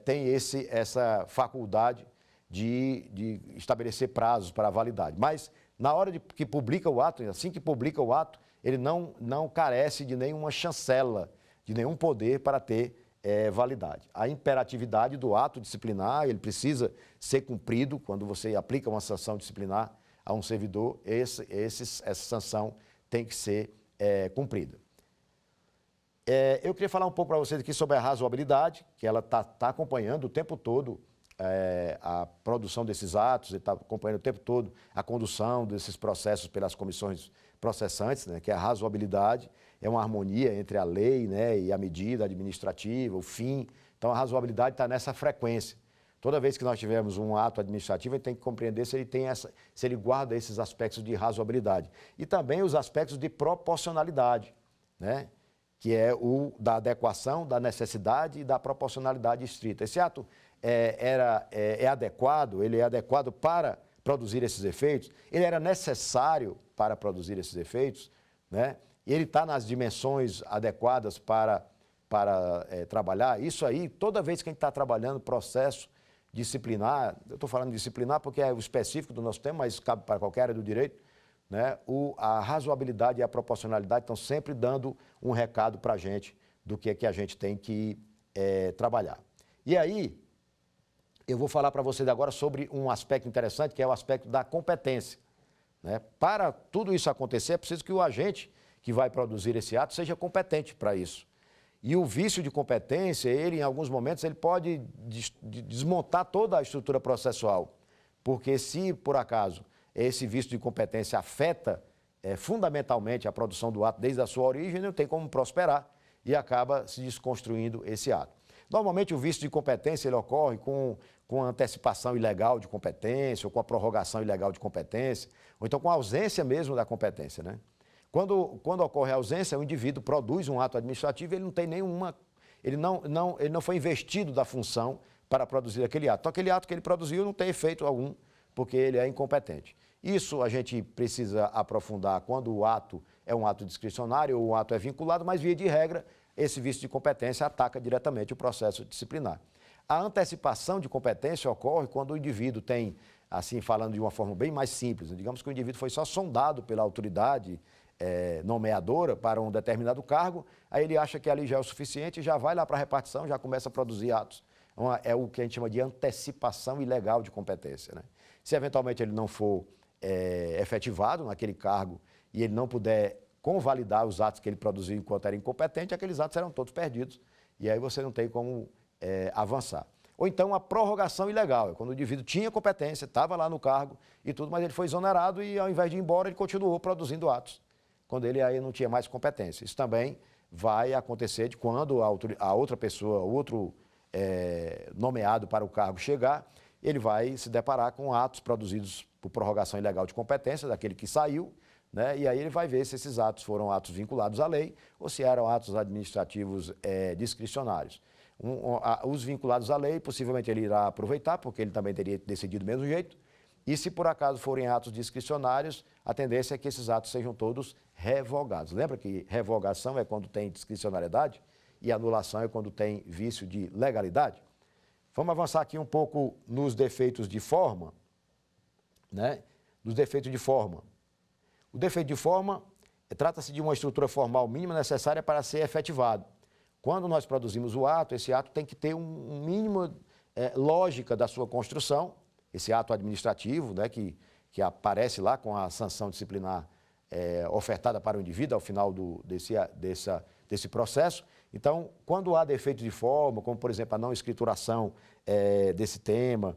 Speaker 2: tem essa faculdade de estabelecer prazos para a validade. Mas, na hora que publica o ato, assim que publica o ato, ele não carece de nenhuma chancela, de nenhum poder para ter validade. A imperatividade do ato disciplinar, ele precisa ser cumprido quando você aplica uma sanção disciplinar a um servidor, essa sanção tem que ser cumprida. Eu queria falar um pouco para vocês aqui sobre a razoabilidade, que ela está acompanhando o tempo todo a produção desses atos, está acompanhando o tempo todo a condução desses processos pelas comissões processantes, né, que é a razoabilidade, é uma harmonia entre a lei, né, e a medida administrativa, o fim. Então, a razoabilidade está nessa frequência. Toda vez que nós tivermos um ato administrativo, a gente tem que compreender se ele guarda esses aspectos de razoabilidade. E também os aspectos de proporcionalidade, né, que é o da adequação, da necessidade e da proporcionalidade estrita. Esse ato é adequado, ele é adequado para produzir esses efeitos, ele era necessário para produzir esses efeitos, né? Ele está nas dimensões adequadas para trabalhar. Isso aí, toda vez que a gente está trabalhando processo disciplinar, eu estou falando disciplinar porque é o específico do nosso tema, mas cabe para qualquer área do direito, né? A razoabilidade e a proporcionalidade estão sempre dando um recado para a gente do que é que a gente tem que trabalhar. E aí, eu vou falar para vocês agora sobre um aspecto interessante, que é o aspecto da competência, né? Para tudo isso acontecer, é preciso que o agente que vai produzir esse ato seja competente para isso. E o vício de competência, ele, em alguns momentos, ele pode desmontar toda a estrutura processual, porque se, por acaso, esse vício de competência afeta fundamentalmente a produção do ato desde a sua origem, não tem como prosperar e acaba se desconstruindo esse ato. Normalmente, o vício de competência ele ocorre com a antecipação ilegal de competência, ou com a prorrogação ilegal de competência, ou então com a ausência mesmo da competência, né? Quando ocorre a ausência, o indivíduo produz um ato administrativo e ele não tem nenhuma... Ele não foi investido da função para produzir aquele ato. Então, aquele ato que ele produziu não tem efeito algum, porque ele é incompetente. Isso a gente precisa aprofundar quando o ato é um ato discricionário ou o ato é vinculado, mas, via de regra, esse vício de competência ataca diretamente o processo disciplinar. A antecipação de competência ocorre quando o indivíduo tem, assim, falando de uma forma bem mais simples, digamos que o indivíduo foi só sondado pela autoridade nomeadora para um determinado cargo, aí ele acha que ali já é o suficiente, já vai lá para a repartição, já começa a produzir atos. É o que a gente chama de antecipação ilegal de competência, né? Se eventualmente ele não for efetivado naquele cargo e ele não puder convalidar os atos que ele produziu enquanto era incompetente, aqueles atos serão todos perdidos e aí você não tem como avançar. Ou então a prorrogação ilegal, é quando o indivíduo tinha competência, estava lá no cargo e tudo, mas ele foi exonerado e ao invés de ir embora ele continuou produzindo atos, quando ele aí não tinha mais competência. Isso também vai acontecer de quando a outra pessoa, o outro nomeado para o cargo chegar, ele vai se deparar com atos produzidos por prorrogação ilegal de competência, daquele que saiu, né? E aí ele vai ver se esses atos foram atos vinculados à lei ou se eram atos administrativos discricionários. Os vinculados à lei, possivelmente ele irá aproveitar, porque ele também teria decidido do mesmo jeito. E se por acaso forem atos discricionários, a tendência é que esses atos sejam todos revogados. Lembra que revogação é quando tem discricionariedade e anulação é quando tem vício de legalidade? Vamos avançar aqui um pouco nos defeitos de forma, né? Nos defeitos de forma. O defeito de forma trata-se de uma estrutura formal mínima necessária para ser efetivado. Quando nós produzimos o ato, esse ato tem que ter um mínimo lógica da sua construção, esse ato administrativo, né, que aparece lá com a sanção disciplinar ofertada para o indivíduo ao final desse processo. Então, quando há defeitos de forma, como por exemplo a não escrituração desse tema,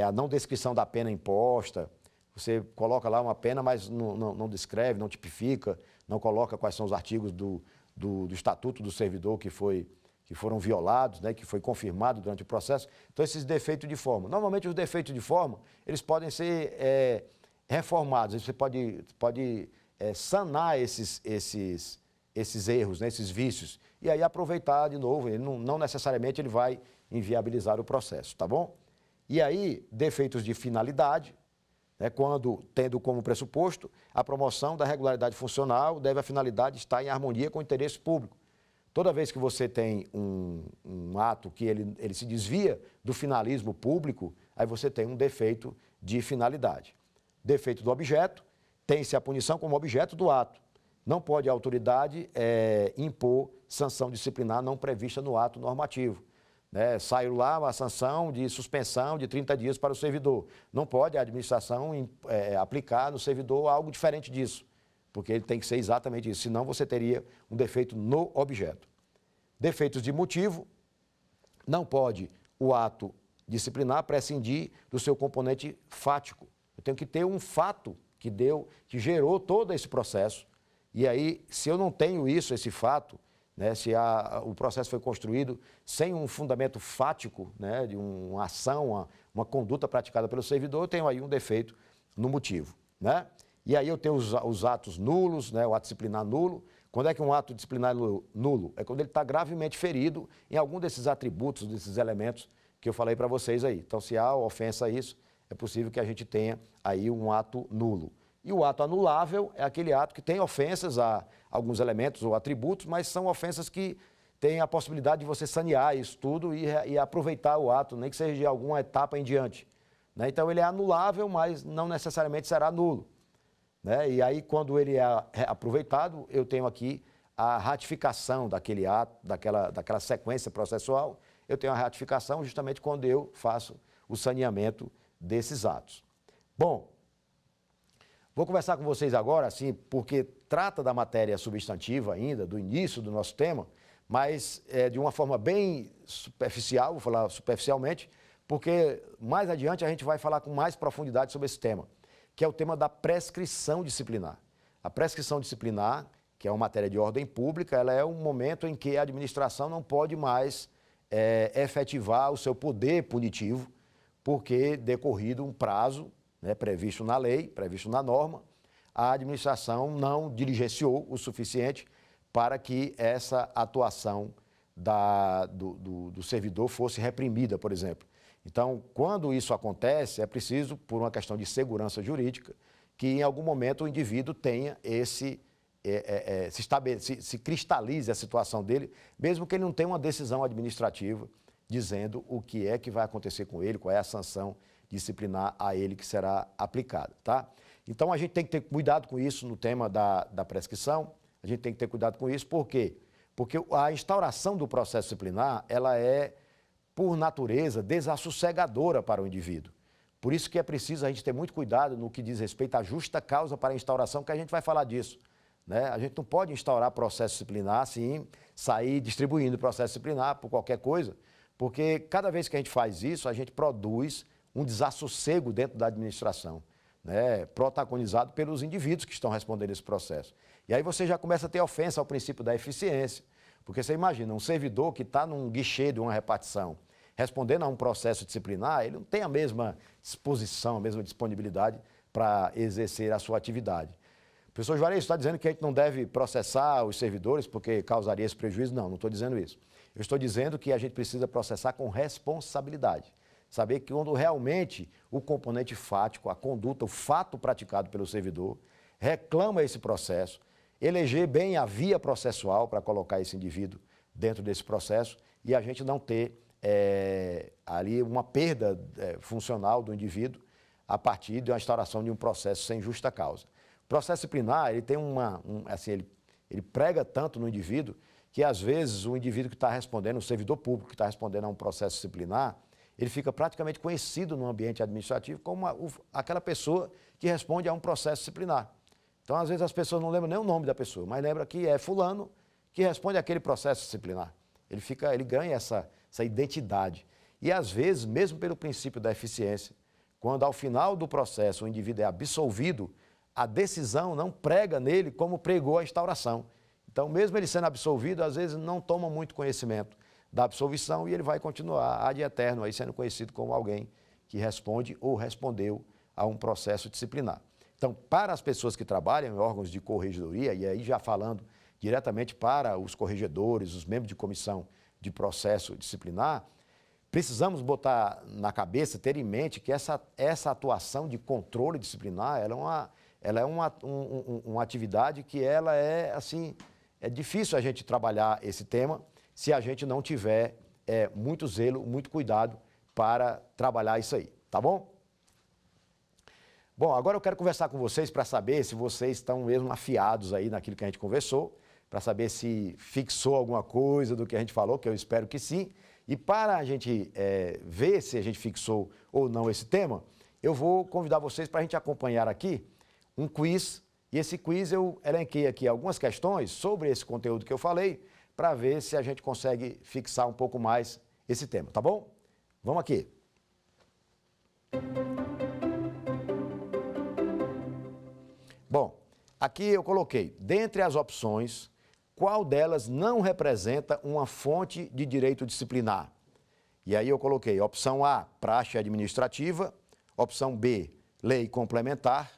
Speaker 2: a não descrição da pena imposta, você coloca lá uma pena, mas não descreve, não tipifica, não coloca quais são os artigos do Estatuto do Servidor que foram violados, né, que foi confirmado durante o processo. Então, esses defeitos de forma. Normalmente, os defeitos de forma, eles podem ser reformados, você pode sanar esses erros, né, esses vícios, e aí aproveitar de novo, ele não necessariamente ele vai inviabilizar o processo, tá bom? E aí, defeitos de finalidade, quando, tendo como pressuposto a promoção da regularidade funcional, deve a finalidade estar em harmonia com o interesse público. Toda vez que você tem um ato que ele se desvia do finalismo público, aí você tem um defeito de finalidade. Defeito do objeto, tem-se a punição como objeto do ato. Não pode a autoridade impor sanção disciplinar não prevista no ato normativo. Saiu lá uma sanção de suspensão de 30 dias para o servidor. Não pode a administração aplicar no servidor algo diferente disso, porque ele tem que ser exatamente isso, senão você teria um defeito no objeto. Defeitos de motivo, não pode o ato disciplinar prescindir do seu componente fático. Eu tenho que ter um fato que gerou todo esse processo, e aí, se eu não tenho isso, esse fato, se o processo foi construído sem um fundamento fático, de uma ação, uma conduta praticada pelo servidor, eu tenho aí um defeito no motivo. E aí eu tenho os atos nulos, o ato disciplinar nulo. Quando é que um ato disciplinar nulo? É quando ele está gravemente ferido em algum desses atributos, desses elementos que eu falei para vocês aí. Então, se há ofensa a isso, é possível que a gente tenha aí um ato nulo. E o ato anulável é aquele ato que tem ofensas a alguns elementos ou atributos, mas são ofensas que têm a possibilidade de você sanear isso tudo e aproveitar o ato, nem que seja de alguma etapa em diante. Então, ele é anulável, mas não necessariamente será nulo. E aí, quando ele é aproveitado, eu tenho aqui a ratificação daquele ato, daquela sequência processual, eu tenho a ratificação justamente quando eu faço o saneamento desses atos. Bom, vou conversar com vocês agora, assim, porque trata da matéria substantiva ainda, do início do nosso tema, mas de uma forma bem superficial, vou falar superficialmente, porque mais adiante a gente vai falar com mais profundidade sobre esse tema, que é o tema da prescrição disciplinar. A prescrição disciplinar, que é uma matéria de ordem pública, ela é um momento em que a administração não pode mais efetivar o seu poder punitivo, porque decorrido um prazo previsto na lei, previsto na norma, a administração não diligenciou o suficiente para que essa atuação do servidor fosse reprimida, por exemplo. Então, quando isso acontece, é preciso, por uma questão de segurança jurídica, que em algum momento o indivíduo tenha se cristalize a situação dele, mesmo que ele não tenha uma decisão administrativa dizendo o que é que vai acontecer com ele, qual é a sanção disciplinar a ele que será aplicada, tá? Então, a gente tem que ter cuidado com isso no tema da prescrição, a gente tem que ter cuidado com isso, por quê? Porque a instauração do processo disciplinar, ela é, por natureza, desassossegadora para o indivíduo. Por isso que é preciso a gente ter muito cuidado no que diz respeito à justa causa para a instauração, que a gente vai falar disso. A gente não pode instaurar processo disciplinar assim, sair distribuindo processo disciplinar por qualquer coisa, porque cada vez que a gente faz isso, a gente produz um desassossego dentro da administração, protagonizado pelos indivíduos que estão respondendo esse processo. E aí você já começa a ter ofensa ao princípio da eficiência, porque você imagina, um servidor que está num guichê de uma repartição, respondendo a um processo disciplinar, ele não tem a mesma disposição, a mesma disponibilidade para exercer a sua atividade. Professor Juarez, está dizendo que a gente não deve processar os servidores porque causaria esse prejuízo? Não, não estou dizendo isso. Eu estou dizendo que a gente precisa processar com responsabilidade. Saber que quando realmente o componente fático, a conduta, o fato praticado pelo servidor, reclama esse processo, eleger bem a via processual para colocar esse indivíduo dentro desse processo e a gente não ter ali uma perda funcional do indivíduo a partir de uma instauração de um processo sem justa causa. O processo disciplinar, ele tem ele prega tanto no indivíduo que às vezes o indivíduo que está respondendo, o servidor público que está respondendo a um processo disciplinar, ele fica praticamente conhecido no ambiente administrativo como aquela pessoa que responde a um processo disciplinar. Então, às vezes, as pessoas não lembram nem o nome da pessoa, mas lembram que é fulano que responde àquele processo disciplinar. Ele ganha essa identidade. E, às vezes, mesmo pelo princípio da eficiência, quando ao final do processo o indivíduo é absolvido, a decisão não prega nele como pregou a instauração. Então, mesmo ele sendo absolvido, às vezes não toma muito conhecimento da absolvição e ele vai continuar ad eterno aí sendo conhecido como alguém que responde ou respondeu a um processo disciplinar. Então, para as pessoas que trabalham em órgãos de corregedoria, e aí já falando diretamente para os corregedores, os membros de comissão de processo disciplinar, precisamos botar na cabeça, ter em mente que essa atuação de controle disciplinar, ela é uma atividade que ela é difícil a gente trabalhar esse tema se a gente não tiver muito zelo, muito cuidado para trabalhar isso aí, tá bom? Bom, agora eu quero conversar com vocês para saber se vocês estão mesmo afiados aí naquilo que a gente conversou, para saber se fixou alguma coisa do que a gente falou, que eu espero que sim. E para a gente ver se a gente fixou ou não esse tema, eu vou convidar vocês para a gente acompanhar aqui um quiz. E esse quiz eu elenquei aqui algumas questões sobre esse conteúdo que eu falei, para ver se a gente consegue fixar um pouco mais esse tema, tá bom? Vamos aqui. Bom, aqui eu coloquei, dentre as opções, qual delas não representa uma fonte de direito disciplinar? E aí eu coloquei opção A, praxe administrativa, opção B, lei complementar,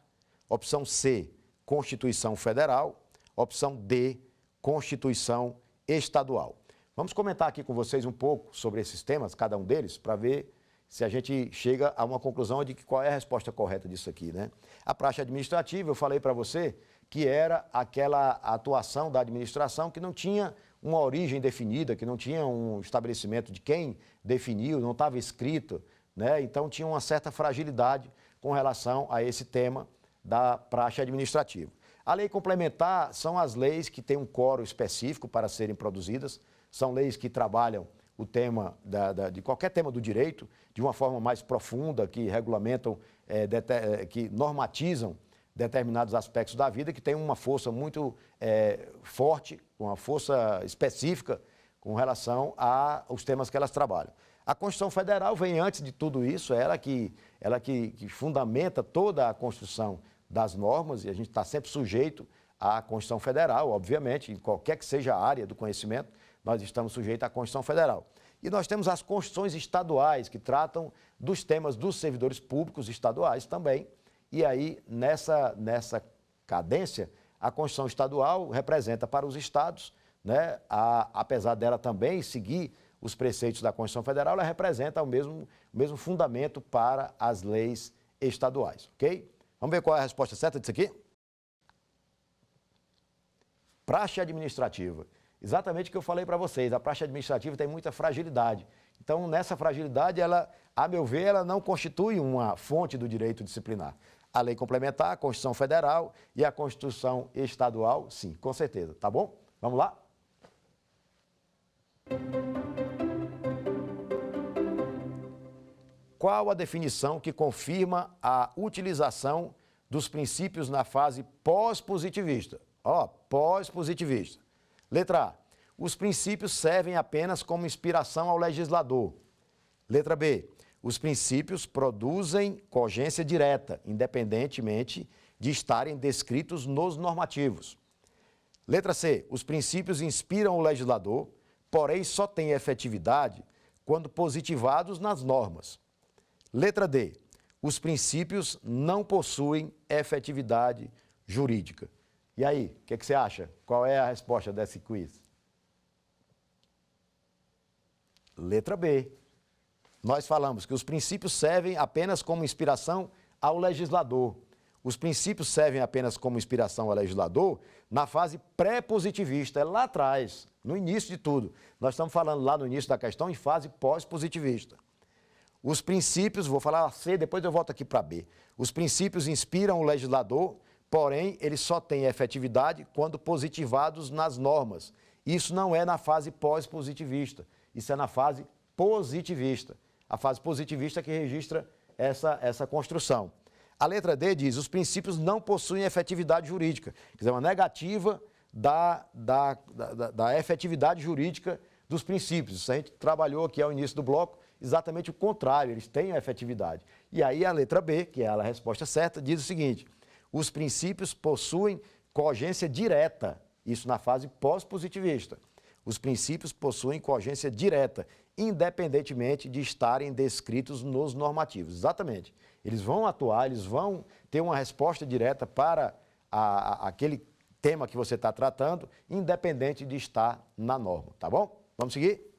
Speaker 2: opção C, Constituição Federal, opção D, Constituição Estadual. Vamos comentar aqui com vocês um pouco sobre esses temas, cada um deles, para ver se a gente chega a uma conclusão de qual é a resposta correta disso aqui, né? A praxe administrativa, eu falei para você que era aquela atuação da administração que não tinha uma origem definida, que não tinha um estabelecimento de quem definiu, não estava escrito, né? Então tinha uma certa fragilidade com relação a esse tema da praxe administrativa. A lei complementar são as leis que têm um quórum específico para serem produzidas, são leis que trabalham o tema de qualquer tema do direito de uma forma mais profunda, que regulamentam, que normatizam determinados aspectos da vida, que tem uma força muito forte, uma força específica com relação aos temas que elas trabalham. A Constituição Federal vem antes de tudo isso, ela que fundamenta toda a construção das normas, e a gente está sempre sujeito à Constituição Federal, obviamente, em qualquer que seja a área do conhecimento, nós estamos sujeitos à Constituição Federal. E nós temos as Constituições estaduais, que tratam dos temas dos servidores públicos estaduais também. E aí, nessa cadência, a Constituição Estadual representa para os estados, né, apesar dela também seguir os preceitos da Constituição Federal, ela representa o mesmo fundamento para as leis estaduais, ok? Vamos ver qual é a resposta certa disso aqui? Praxe administrativa. Exatamente o que eu falei para vocês, a praxe administrativa tem muita fragilidade. Então, nessa fragilidade, ela, a meu ver, ela não constitui uma fonte do direito disciplinar. A lei complementar, a Constituição Federal e a Constituição Estadual, sim, com certeza, tá bom? Vamos lá? Qual a definição que confirma a utilização dos princípios na fase pós-positivista? Ó, pós-positivista. Letra A. Os princípios servem apenas como inspiração ao legislador. Letra B. Os princípios produzem cogência direta, independentemente de estarem descritos nos normativos. Letra C. Os princípios inspiram o legislador, porém só têm efetividade quando positivados nas normas. Letra D. Os princípios não possuem efetividade jurídica. E aí, o que você acha? Qual é a resposta desse quiz? Letra B. Nós falamos que os princípios servem apenas como inspiração ao legislador. Os princípios servem apenas como inspiração ao legislador na fase pré-positivista, é lá atrás, no início de tudo. Nós estamos falando lá no início da questão em fase pós-positivista. Os princípios, vou falar C, depois eu volto aqui para B. Os princípios inspiram o legislador, porém, eles só têm efetividade quando positivados nas normas. Isso não é na fase pós-positivista, isso é na fase positivista. A fase positivista que registra essa construção. A letra D diz, os princípios não possuem efetividade jurídica. Quer dizer, uma negativa da efetividade jurídica dos princípios. Isso a gente trabalhou aqui ao início do bloco, exatamente o contrário, eles têm a efetividade. E aí a letra B, que é a resposta certa, diz o seguinte, os princípios possuem cogência direta, isso na fase pós-positivista. Os princípios possuem cogência direta, independentemente de estarem descritos nos normativos. Exatamente. Eles vão atuar, eles vão ter uma resposta direta para aquele tema que você está tratando, independente de estar na norma, tá bom? Vamos seguir?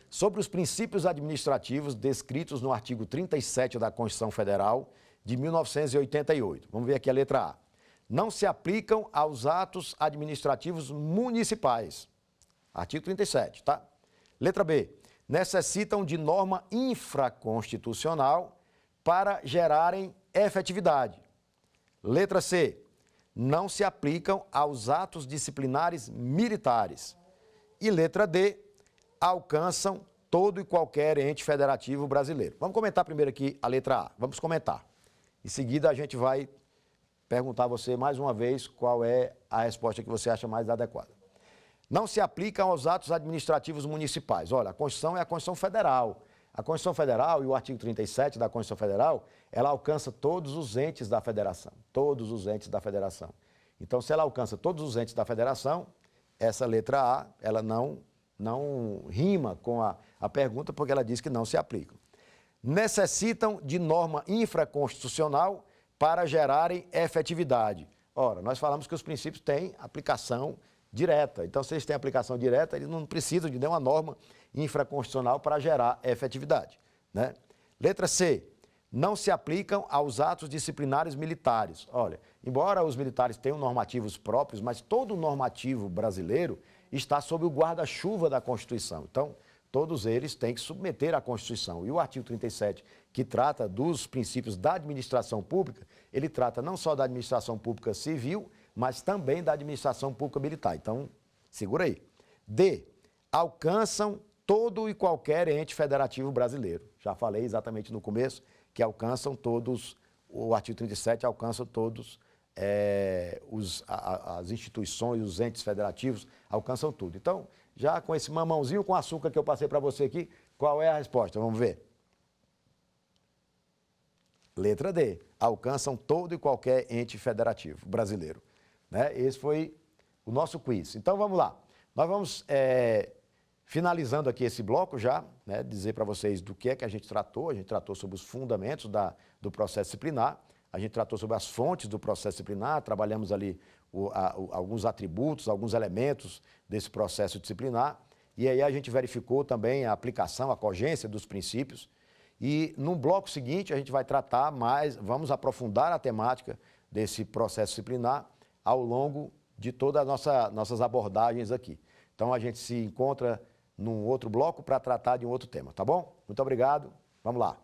Speaker 2: Sobre os princípios administrativos descritos no artigo 37 da Constituição Federal de 1988. Vamos ver aqui a letra A. Não se aplicam aos atos administrativos municipais. Artigo 37, tá? Letra B. Necessitam de norma infraconstitucional para gerarem efetividade. Letra C. Não se aplicam aos atos disciplinares militares. E letra D. Alcançam todo e qualquer ente federativo brasileiro. Vamos comentar primeiro aqui a letra A. Vamos comentar. Em seguida, a gente vai perguntar a você mais uma vez qual é a resposta que você acha mais adequada. Não se aplicam aos atos administrativos municipais. Olha, a Constituição é a Constituição Federal. A Constituição Federal e o artigo 37 da Constituição Federal, ela alcança todos os entes da federação. Todos os entes da federação. Então, se ela alcança todos os entes da federação, essa letra A, ela não rima com a pergunta, porque ela diz que não se aplicam. Necessitam de norma infraconstitucional para gerarem efetividade. Ora, nós falamos que os princípios têm aplicação direta. Então, se eles têm aplicação direta, eles não precisam de nenhuma norma infraconstitucional para gerar efetividade, né? Letra C. Não se aplicam aos atos disciplinares militares. Olha, embora os militares tenham normativos próprios, mas todo normativo brasileiro está sob o guarda-chuva da Constituição. Então, todos eles têm que submeter à Constituição. E o artigo 37, que trata dos princípios da administração pública, ele trata não só da administração pública civil, mas também da administração pública militar. Então, segura aí. D. Alcançam todo e qualquer ente federativo brasileiro. Já falei exatamente no começo que alcançam todos, o artigo 37 alcança todos as instituições, os entes federativos, alcançam tudo. Então, já com esse mamãozinho com açúcar que eu passei para você aqui, qual é a resposta? Vamos ver. Letra D. Alcançam todo e qualquer ente federativo brasileiro, né? Esse foi o nosso quiz. Então, vamos lá. Nós vamos, finalizando aqui esse bloco já, né, dizer para vocês do que é que a gente tratou. A gente tratou sobre os fundamentos do processo disciplinar, a gente tratou sobre as fontes do processo disciplinar, trabalhamos ali alguns atributos, alguns elementos desse processo disciplinar, e aí a gente verificou também a aplicação, a cogência dos princípios, e no bloco seguinte a gente vai tratar mais, vamos aprofundar a temática desse processo disciplinar ao longo de todas as nossas abordagens aqui. Então a gente se encontra num outro bloco para tratar de um outro tema, tá bom? Muito obrigado, vamos lá.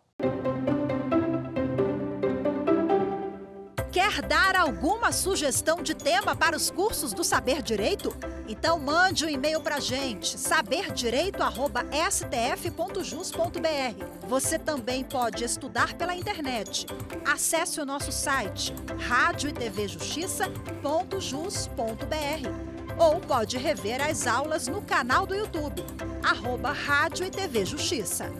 Speaker 1: Quer dar alguma sugestão de tema para os cursos do Saber Direito? Então mande um e-mail para a gente, saberdireito@stf.jus.br. Você também pode estudar pela internet. Acesse o nosso site radioetvjustiça.jus.br ou pode rever as aulas no canal do YouTube, @Rádio e TV Justiça.